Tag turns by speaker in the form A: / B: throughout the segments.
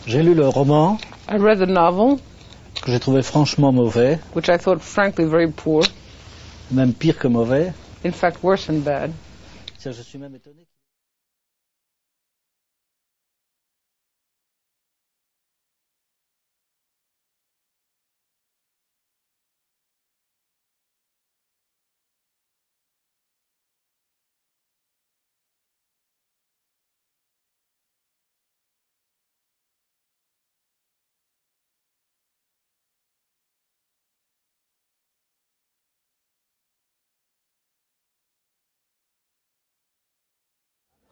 A: J'ai lu le roman
B: I read the novel,
A: que j'ai trouvé franchement mauvais,
B: which I thought frankly very poor,
A: même pire que mauvais.
B: in fact worse than bad.
A: Je suis même étonné.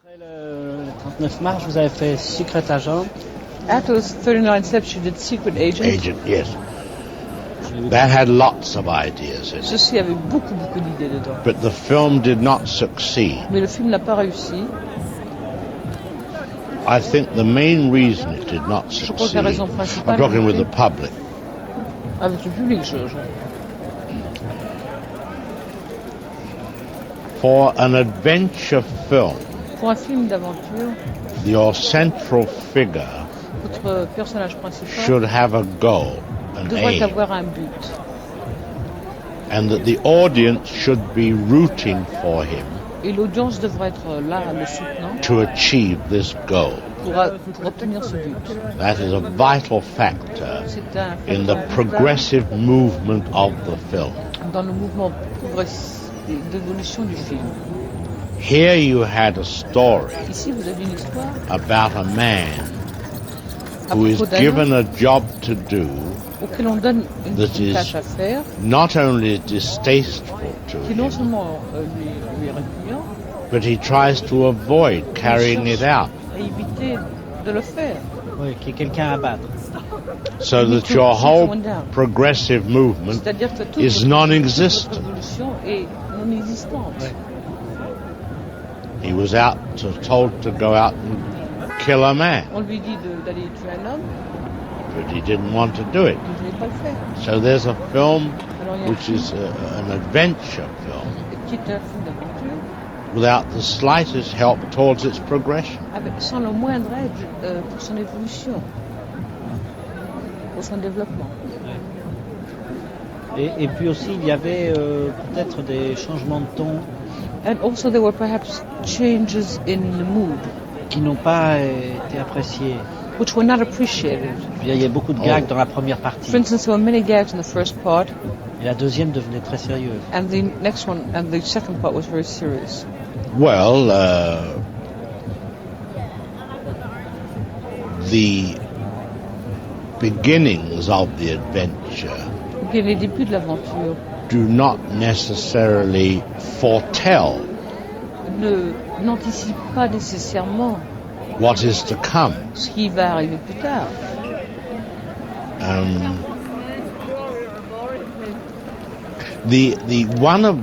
A: Après le 39 mars, vous avez fait Secret Agent.
B: After those 39 steps, you did Secret Agent.
C: Agent, yes. That had lots of ideas in it.
B: Ceci avait beaucoup d'idées dedans.
C: But the film did not succeed.
B: Mais le film n'a pas réussi.
C: I think the main reason it did not
B: Je crois que la
C: succeed,
B: raison principale,
C: I'm talking with the public,
B: avec le public, je...
C: for an adventure film,
B: Pour un film d'aventure,
C: your central figure
B: votre personnage principal
C: should have a goal, an
B: devrait
C: aim,
B: avoir un but.
C: and that the audience should be rooting for him
B: Et l'audience devrait être là, le soutenant,
C: to achieve this goal.
B: pour obtenir ce but.
C: That is a vital factor
B: C'est un
C: in the
B: facteur
C: progressive movement of the film.
B: dans le mouvement progressif d'évolution du film.
C: Here you had a story
B: Ici, vous avez une histoire
C: about a man
B: à
C: who is
B: propos d'un
C: given
B: homme
C: a job to do
B: auquel on donne une
C: that is
B: tâche à faire,
C: not only distasteful to
B: qui non
C: him,
B: seulement lui est répugnant,
C: but he tries to avoid carrying it out,
B: et éviter de le faire.
A: Oui, qui est quelqu'un à battre.
C: so that your whole progressive movement
B: C'est-à-dire que toute
C: is
B: votre
C: non-existent.
B: révolution est non existante.
A: Ouais.
C: He was told to go out and kill a man,
B: On lui dit d'aller tuer un homme,
C: but he didn't want to do it.
B: il ne voulait pas le faire.
C: So there's a film
B: Alors il y a un
C: which
B: film
C: is an adventure film
B: qui est un film d'aventure,
C: without the slightest help towards its progression.
B: sans le moindre aide pour son évolution, pour son développement.
A: Et puis aussi, il y avait peut-être des changements de ton
B: And also there were perhaps changes in the mood,
A: qui n'ont pas été appréciés.
B: which were not appreciated.
A: Il y a beaucoup de gags dans la première partie.
B: For instance, there were many gags in the first part,
A: Et la deuxième devenait très sérieuse.
B: and the next one, and the second part was very serious.
C: Well, the beginnings of the adventure
B: Bien, les débuts de l'aventure
C: do not necessarily foretell
B: n'anticipent pas nécessairement
C: what is to come.
B: ce qui va arriver plus tard.
C: The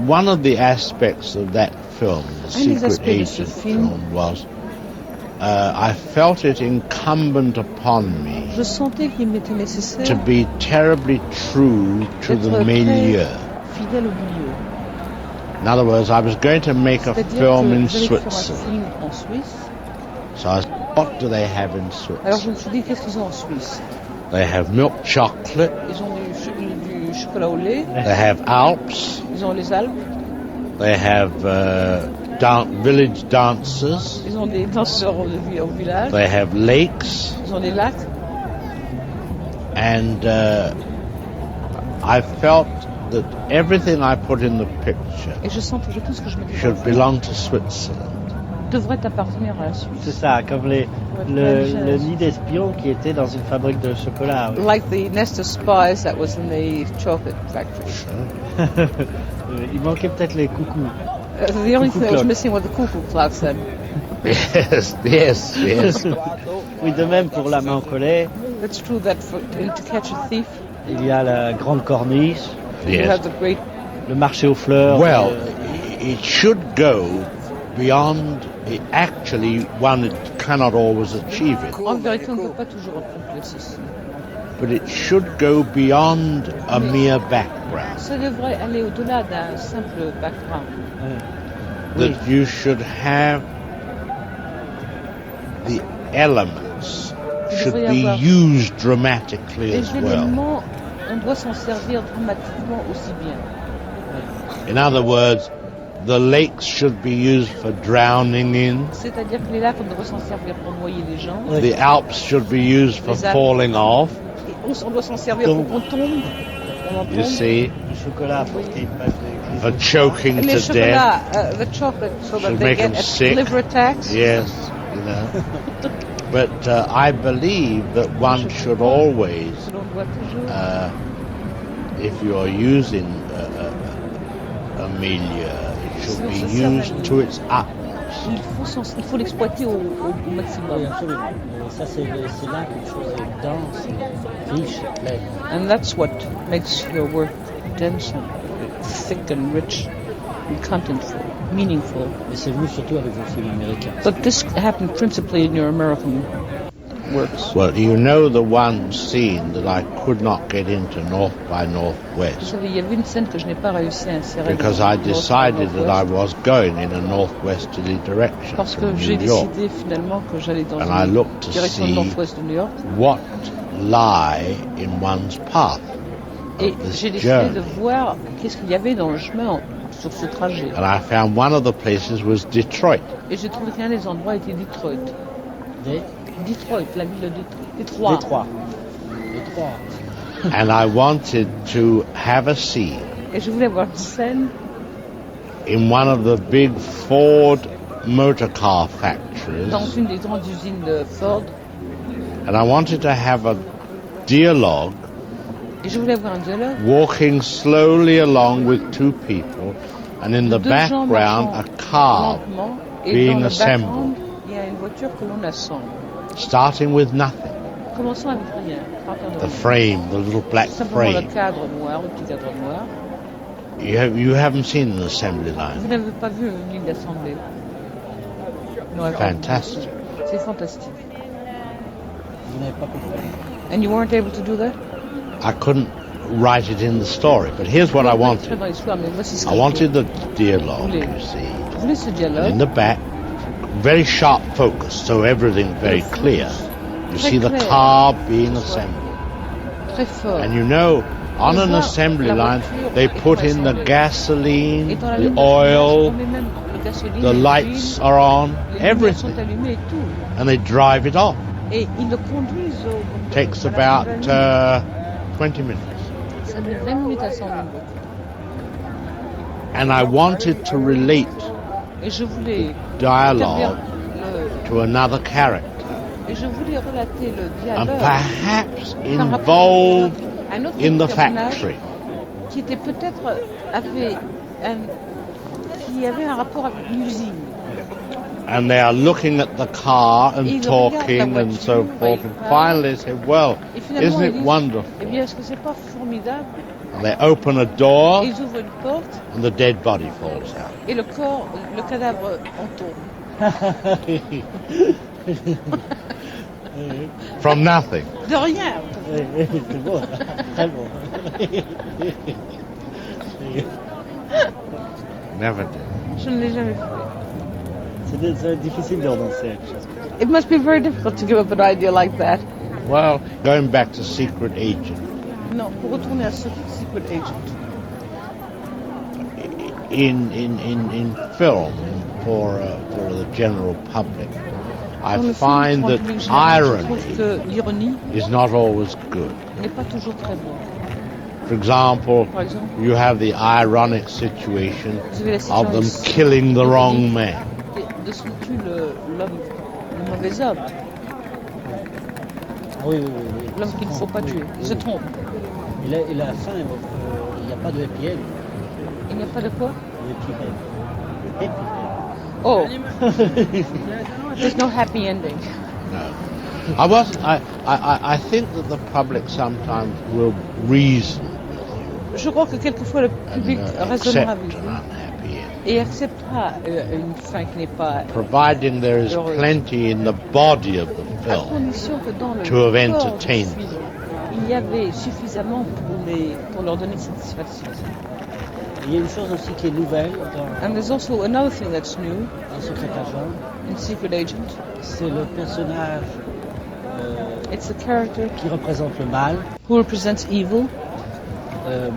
C: one of the aspects of that film, the
B: Un des
C: Secret
B: aspects de ce
C: Agent
B: film,
C: film, was I felt it incumbent upon me
B: je sentais qu'il m'était nécessaire
C: to be terribly true to the
B: d'être
C: milieu.
B: très fidèle au milieu.
C: In other words, I was going to make a
B: C'est-à-dire
C: film
B: que
C: in
B: j'allais faire un
C: Switzerland.
B: film en Suisse.
C: So I said, what do they have in
B: Alors je
C: Switzerland?
B: me suis dit, qu'est-ce qu'ils ont en Suisse?
C: They have milk chocolate,
B: Ils ont du chocolat au lait,
C: they have Alps,
B: ils ont les Alpes,
C: they have village dancers,
B: ils ont des danseurs au village,
C: they have lakes,
B: ils ont des lacs.
C: and I felt that everything I put in the picture
B: Et je sentais que tout ce que je mettais
C: should
B: dans le
C: belong to Switzerland.
B: devrait appartenir à la
A: C'est
B: Suisse.
A: ça, comme le nid d'espion qui était dans une fabrique de chocolat.
B: Like the nest of spies that was in the chocolate factory.
A: Il manquait peut-être les coucous.
B: The only thing that was
A: clock.
B: missing were the cuckoo clocks then.
C: Yes, yes, yes.
A: Oui, de même pour la main au collet,
B: It's true that to catch a thief,
A: il y a la grande corniche,
B: you
C: Yes.
B: have the great.
A: le marché aux fleurs.
C: Well, it should go beyond. Actually, one cannot always achieve it,
B: En vérité, on ne peut pas toujours accomplir ceci.
C: but it should go beyond a mere background.
B: Ça devrait aller au-delà d'un simple background.
A: Oui.
C: That you should have the elements should be used dramatically
B: les
C: as well.
B: éléments, on doit s'en servir dramatiquement aussi bien.
C: In other words, the lakes should be used for drowning in.
B: C'est-à-dire que les lacs, on devrait s'en servir pour noyer les gens.
C: The Alps should be used for falling off.
B: Et on doit s'en servir pour qu'on tombe.
C: You see,
A: Le chocolat apporté une page de
C: for choking
B: Les
C: to death.
B: chocolats, the chocolate, so that
C: Should
B: they
C: make
B: get
C: them sick.
B: liver attacks.
C: Yes, you know. But I believe that one should always,
B: Que l'on doit toujours.
C: if you are using a milieu, it should be used to its utmost.
B: Il faut l'exploiter au maximum.
A: Oui, absolument. Et ça, c'est là quelque chose de dense, riche, plein.
B: And that's what makes your work dense and thick and rich and contentful, meaningful.
A: Mais c'est venu surtout avec vos films américains.
B: But this happened principally in your American works.
C: Well, you know the one scene that I could not get into North by
B: Vous
C: Northwest
B: savez, il y avait une scène que je n'ai pas réussi à insérer.
C: because
B: dans
C: I
B: North by
C: decided that I
B: Northwest,
C: was going in a northwesterly direction
B: parce que
C: from
B: j'ai
C: New York.
B: décidé finalement que j'allais dans
C: And I
B: une
C: looked to
B: direction
C: see
B: nord-ouest de New York.
C: What lie in one's path
B: Et
C: of this
B: j'ai décidé de
C: journey.
B: voir qu'est-ce qu'il y avait dans le chemin sur ce trajet.
C: And I found one of the places was Detroit.
B: Et j'ai trouvé qu'un des endroits était Detroit. Detroit, la ville de Détroit.
A: Détroit.
C: And I wanted to have a scene
B: Et je voulais voir une scène
C: in one of the big Ford motor car factories.
B: dans une des grandes usines de Ford.
C: And I wanted to have a dialogue
B: Et je voulais voir un dialogue.
C: walking slowly along with two people, and in the
B: Deux gens
C: background a
B: marchant
C: car
B: lentement, et
C: being
B: dans le
C: assembled.
B: background, il y a une voiture que l'on assemble.
C: starting with nothing.
B: Commençons avec rien. Partant de
C: The
B: rien.
C: frame, the little black
B: Simplement le
C: frame.
B: cadre noir, le petit cadre noir.
C: You haven't seen an assembly
B: Vous
C: line.
B: n'avez pas vu une ligne d'assemblée? Non,
C: Fantastic.
B: c'est fantastique.
A: Vous n'avez pas pu le faire.
B: And you weren't able to do that?
C: I couldn't write it in the story, but here's what I wanted.
B: Dans l'histoire, mais voici ce que
C: I
B: je
C: wanted the dialogue,
B: voulais.
C: you see.
B: Je voulais ce
C: And
B: dialogue.
C: in the back, very sharp focus, so everything very clear. You
B: Très
C: see the
B: clair.
C: car being assembled.
B: Très fort.
C: And you know, on an
B: voir
C: assembly
B: la
C: line,
B: voiture
C: they
B: étant
C: put in the
B: assemblée.
C: gasoline,
B: Et dans la
C: the
B: ligne d'assemblage,
C: oil,
B: on met même le gasoline,
C: the
B: les
C: lights
B: huiles,
C: are on,
B: les lumières sont
C: everything.
B: allumées et tout.
C: And they drive it off.
B: Et ils le conduisent au...
C: Takes
B: à la
C: about
B: compagnie.
C: 20 minutes.
B: Ça met 20 minutes à s'en rendre.
C: And I wanted to relate
B: Et je voulais
C: dialogue
B: établir
C: to another character.
B: et je voulais relater le
C: And
B: dialogue
C: perhaps
B: par rapport
C: involved
B: à un autre
C: in the
B: personnage
C: factory.
B: qui était peut-être qui avait un rapport avec l'usine.
C: And they are looking at the car
B: Et
C: and
B: ils regardent la
C: talking and so
B: voiture,
C: forth.
B: ils
C: And
B: parlent.
C: finally they say, well,
B: Et finalement,
C: isn't
B: ils
C: it
B: disent,
C: wonderful?
B: eh bien, est-ce que c'est pas formidable?
C: And they open a door
B: Et ils ouvrent une porte
C: and the dead body falls out.
B: et le corps, le cadavre en tombe.
C: From nothing.
B: De rien.
A: C'est beau, très beau.
C: Never did.
B: Je ne l'ai jamais fait.
A: C'est difficile de renoncer à quelque chose.
B: It must be very difficult to give up an idea like that.
C: Well, going back to Secret Agent.
B: Non, pour retourner à Secret Agent.
C: In film for the general public, I
B: Dans le film,
C: find
B: pour le
C: that
B: public général, je trouve
C: irony
B: que l'ironie
C: is not always good.
B: n'est pas toujours très bonne.
C: For example,
B: Par exemple,
C: you have the ironic situation
B: vous avez la
C: of them
B: situation
C: killing the wrong
B: ironique
C: man.
B: de ce qui tue l'homme, le mauvais homme,
A: Oui, oui, oui.
B: l'homme qu'il ne faut pas tuer. Il se trompe.
A: Et la fin, il n'y a pas de happy end.
B: Il n'y a pas de quoi?
A: Happy end.
B: Oh, there's no happy ending.
C: No. I think that the public sometimes will reason
B: Je crois que quelquefois le public
C: and
B: raisonnera
C: accept
B: avec vous
C: an unhappy end,
B: et acceptera une fin qui n'est pas
C: providing there is
B: heureuse,
C: plenty in the body of the
B: à
C: film
B: condition que dans le
C: to have
B: corps du
C: entertained
B: film, il y avait suffisamment pour leur donner satisfaction.
A: Il y a une chose aussi qui est nouvelle dans
B: And there's also another thing that's new
A: Secret Agent,
B: in Secret Agent.
A: c'est le personnage
B: It's a character
A: qui représente le mal,
B: who represents evil,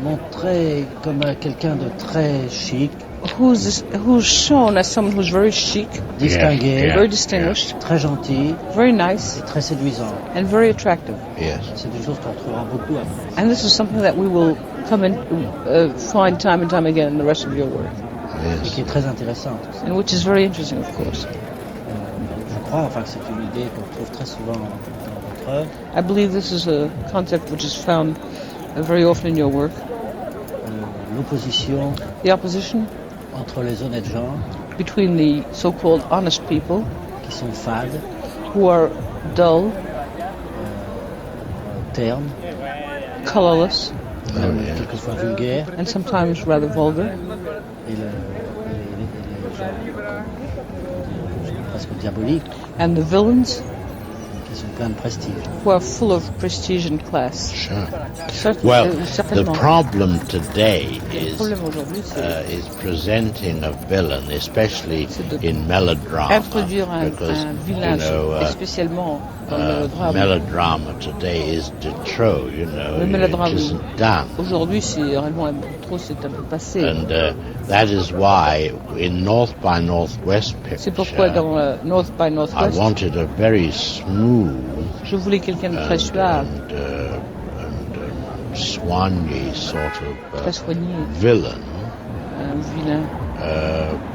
A: montré comme quelqu'un de très chic,
B: who's shown as someone who's very chic,
A: distingué,
B: very distinguished,
A: très gentil
B: very nice,
A: et très séduisant.
B: and very attractive.
C: Yes.
A: C'est des choses qu'on retrouvera beaucoup après.
B: And this is something that we will come and find time and time again in the rest of your work,
A: Et qui est très intéressante.
B: and which is very interesting, of course.
A: Je crois que c'est une idée qu'on trouve très souvent dans votre œuvre.
B: I believe this is a concept which is found very often in your work.
A: L'opposition
B: The opposition
A: entre les honnêtes gens
B: between the so-called honest people
A: qui sont fades,
B: who are dull,
A: ternes,
B: colorless,
A: quelquefois vulgaires,
B: and sometimes rather vulgar,
A: et les gens presque diaboliques,
B: and the villains
A: qui sont pleins de prestige.
B: who are full of prestige and class.
C: Sure.
B: Certainly,
C: Well, the
B: certainement.
C: problem today
B: Le
C: is
B: problème aujourd'hui, c'est
C: is presenting a villain, especially
B: C'est de
C: in melodrama,
B: introduire
C: because
B: un vilain, et spécialement dans le drame.
C: melodrama today is de trop,
B: Le
C: it
B: mélodrame
C: isn't done.
B: aujourd'hui, c'est vraiment trop, c'est un peu passé.
C: And that is why in North by Northwest
B: C'est pourquoi
C: picture,
B: dans North by
C: I
B: Northwest,
C: wanted a very smooth
B: je voulais quelqu'un de très suave,
C: and soigné sort
B: très
C: of
B: soigné,
C: villain.
B: un vilain.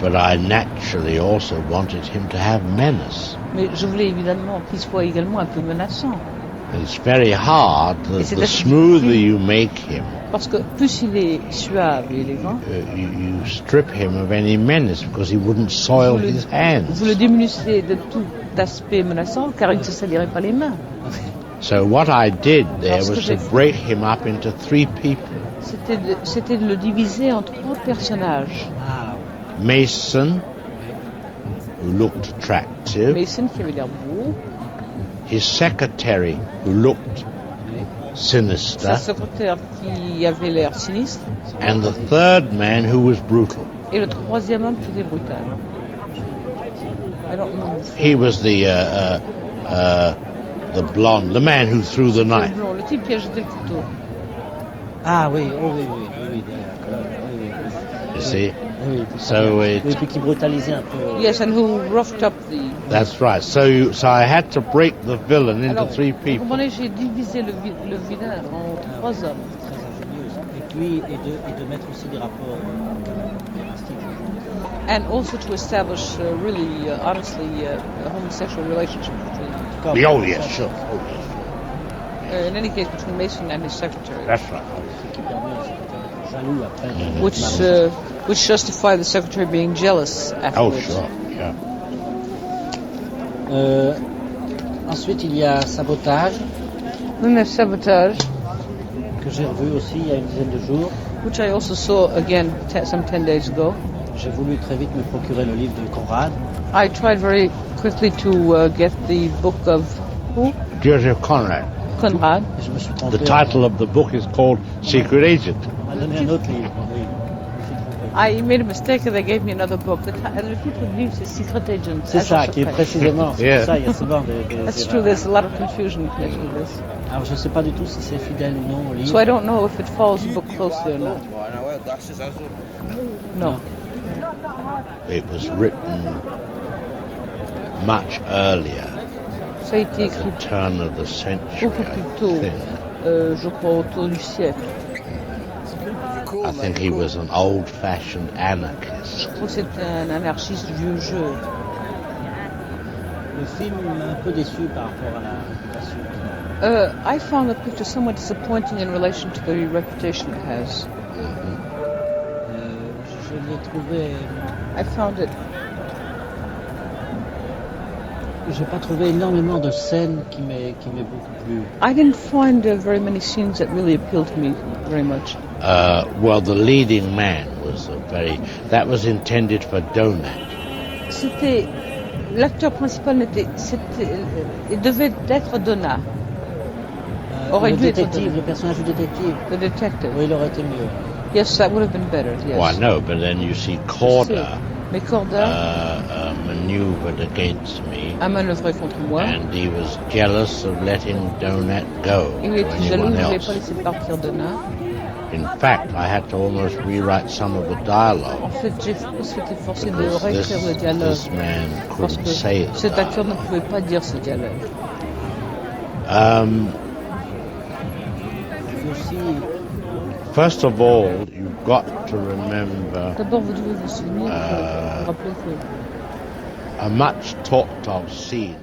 C: But I naturally also wanted him to have menace.
B: Mais je voulais évidemment qu'il soit également un peu menaçant.
C: It's very hard.
B: Et c'est
C: The
B: assez
C: smoother
B: difficile.
C: you make him,
B: Parce que plus il est suave et élégant,
C: you strip him of any menace because he wouldn't soil
B: vous le-
C: his hands.
B: vous le diminuez de tout aspect menaçant car il ne se salirait pas les mains.
C: So what I did there
B: Alors, ce que
C: was
B: j'ai
C: to
B: fait-
C: break him up into 3 people.
B: C'était de le diviser en 3 personnages.
A: Ah,
C: Mason, who looked attractive,
B: Mason qui avait l'air beau,
C: his secretary, who looked
B: sa
C: sinister,
B: secrétaire qui avait l'air sinistre,
C: and the third man who was brutal.
B: et le troisième homme qui était brutal. I don't know.
C: He was the blonde, the man who threw the knife.
B: Le type qui a jeté le couteau.
A: ah oui, oh oui, oui, oui, oui, d'accord. Oui, oui, oui.
C: You see?
A: Oui, oui, tout
C: So
A: à fait.
C: it-
A: Oui, puis qui brutalisait un peu.
B: Yes, and who roughed up the...
C: That's right. So I had to break the villain into
B: Alors,
C: 3
B: vous
C: people.
B: comprenez, j'ai divisé le vilain en 3 hommes.
A: Très ingénieuse. Et puis, et de mettre aussi des rapports drastiques.
B: And also to establish really, honestly, a homosexual relationship between,
C: Oh yes, sure. Oh, yes.
B: in any case, between Mason and his secretary,
C: That's right.
A: Ce qui permet aussi d'être jaloux après.
B: which justify the secretary being jealous
C: Oh
B: afterwards.
C: sure. Yeah.
A: Ensuite, il y a Sabotage,
B: Then there's Sabotage,
A: que j'ai revu aussi il y a une dizaine de jours.
B: which I also saw again some 10 days ago.
A: J'ai voulu très vite me procurer le livre de Conrad.
B: I tried very quickly to get the book of who?
C: Joseph Conrad.
B: Conrad.
A: Et je me suis trompé.
C: The title of the book is called Secret Agent.
A: On m'a donné un autre livre. Oui. Je me suis trompé.
B: I made a mistake and they gave me another book. Le titre du livre, c'est Secret Agent.
A: C'est ça, qui est précisément. C'est
C: Yeah.
A: pour ça, il y a souvent des
B: That's
A: erreurs.
B: true, there's a lot of confusion in connection with this.
A: Alors, je ne sais pas du tout si c'est fidèle ou non au livre.
B: So I don't know if it follows the book closely or not. No.
C: It was written much earlier,
B: Ça a été
C: at
B: écrit
C: the turn of the century,
B: beaucoup plus tôt,
C: I think.
B: je crois autour du siècle.
C: I think he was an old-fashioned anarchist.
B: Je crois que c'est un anarchiste du vieux jeu.
A: Le film m'a un peu déçu par rapport à la réputation.
B: I found the picture somewhat disappointing in relation to the reputation it has.
A: Je l'ai trouvé.
B: I found it.
A: J'ai pas trouvé énormément de scènes qui m'aient beaucoup plu.
B: I didn't find very many scenes that really appealed to me very much.
C: Well, the leading man was that was intended for Donat.
B: C'était l'acteur principal il devait être Donna, aurait
A: Le
B: dû être
A: détective,
B: Donna.
A: le personnage du détective,
B: The detective.
A: oui, il aurait été mieux.
B: Yes, that would have been better. Yes.
C: Oh, I know, but then you see Corda
B: Corda
C: maneuvered against me,
B: a manœuvré contre moi.
C: and he was jealous of letting Donut go
B: Il
C: to
B: était jaloux, il
C: anyone
B: ne voulait
C: else.
B: pas laisser partir Donna.
C: In fact, I had to almost rewrite some of the
B: En
C: dialogue
B: fait, j'ai aussi été forcé de
C: because
B: réécrire le dialogue
C: this man
B: parce
C: couldn't
B: que
C: say the
B: cet acteur ne
C: dialogue.
B: pouvait pas dire ce dialogue.
A: You see,
C: First of all, you've got to remember
B: D'abord, vous devez vous souvenir, vous rappeler que
C: a much talked of scene